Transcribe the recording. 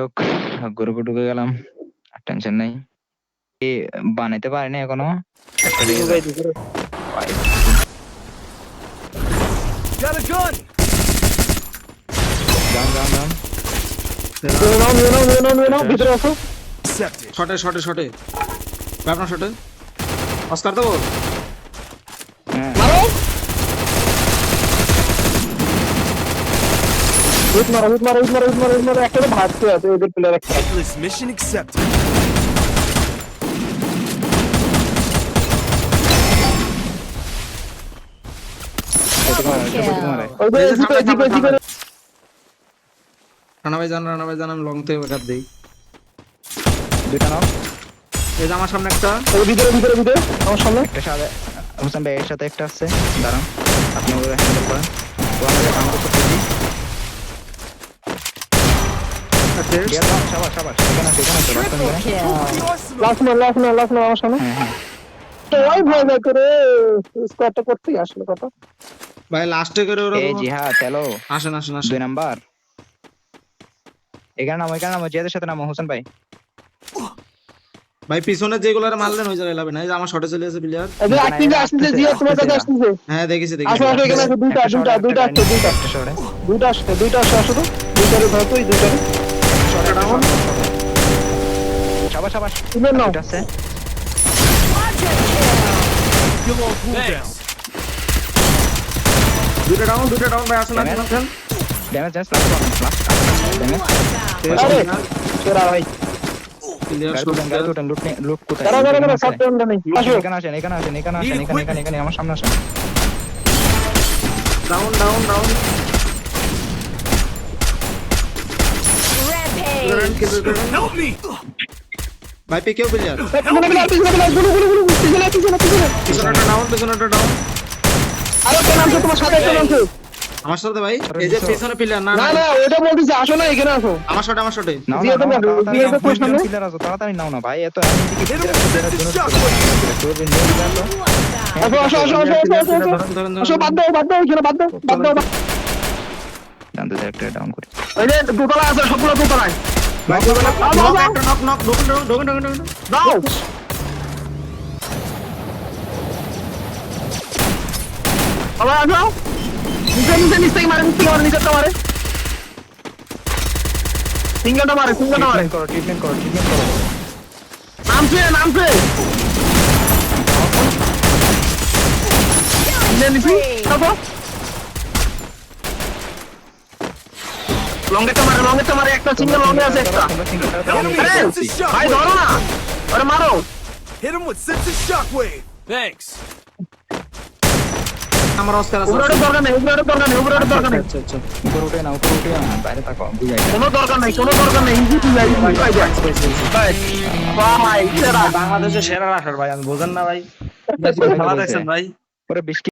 হোক, গ্রুপে ঢুকে গেলাম, আর টেনশন নাই। বানাইতে পারিনি এখনো। একটা লেগে যায়। ভাই, Got a gun! যান যান যান। ভিতরে আসো। Accepted. শটে আপনার শটে অস্কার দেবো। হ্যাঁ, মারো। হিট মারো। একটা তো ভাগতে আছে ওদের প্লেয়ার একটা। Hitless mission accepted. ওই যে জিপে রানা ভাই জান আমি লং থেকে ব্যাকআপ দেই। দুইটা নাও। এই যে আমার সামনে একটা ওই ভিতরে আমার সামনে। একটা সাথে হোসেন ভাই এর সাথে একটা আছে, দাঁড়ান আপনি ওগুলো হ্যান্ডেল করেন। ও আমাদের কাম করতে পেরেছি। আছে। সাবাস এখানে আছে বাস্তব করে। লাস্ট ম্যান আমার সামনে। হ্যাঁ তো ওই ভয় করে স্কোয়াডটা করতেই আসলে কথা। ভাই লাস্টে করে ওরা এই জিহাদ চলো আসেন 2 নাম্বার। এখানে নামো জিহাদের সাথে নামো হোসেন ভাই। ভাই পিছনে যেগুলোরে মারলেন ওই জায়গায় লাভ নাই। এই যে আমার শটে চলে আছে প্লেয়ার। এই যে আসছে জিয়া তোমার কাছে আসছে। হ্যাঁ দেখেছি আসো এখানে আছে দুইটা আসছে একটা শটে দুইটা আসছে আসো তো। দুইটারে ধরো তো এই দুইটারে। শটে ডাউন। সাবাস তুলে নাও। এটা আছে। Kill on cooldown. দুইটা ডাউন ভাই আসেন। Damage last damage. আরে সেরা ভাই। প্লেয়ার গাড়ি উঠেন, লুট কোথায়? তারা সব টাইমটা নেই। আসো এখানে আসেন এখানে আমার সামনে আসেন। Down Help me! ভাই পে কেউ প্লেয়ার পিছনে পিছনেটা ডাউন আরে কেন আমছো তোমার সাথে কেন আমছো? আমার সাথে ভাই এই যে পিছনে প্লেয়ার না না ওটা বলতেছি আসো না এখানে আসো। আমার শটে নাও দিয়ে দেবো, দিয়ে দেবো, প্রশ্ন নেই। কিলার আছে, তাড়াতাড়ি নাও না ভাই, এত এমন দিকে Hit him with the shockwave. আসো বাদ দাও এখানে বাদ দাও। জানতে চাই একটা ডাউন করি। ওই যে দোতলা আছে সবগুলো দোতলায়। ভাই নক ঢোকেন দাও আবার আসো। নিচে থেকে মারে নিচেরটা মারে। সিঙ্গেলটা মারে ট্রিটমেন্ট করো। নামছে নিচে দেখো লঙ্গেরটা মারে একটা সিঙ্গেল লঙ্গে আছে একটা। আরে ভাই ধরো না, আরে মারো। Hit him with sense of shockwave. Thanks. আমার অস্কার আছে উপরে দরকার নেই আচ্ছা উপরে উঠে না, বাইরে থাকো, বুঝাই কোনো দরকার নেই ইজি টু যাই ভাই সেরা বাংলাদেশের সেরা রাশার ভাই আমি বোঝেন না ভাই খেলা দেখছেন ভাই ওরে বৃষ্টি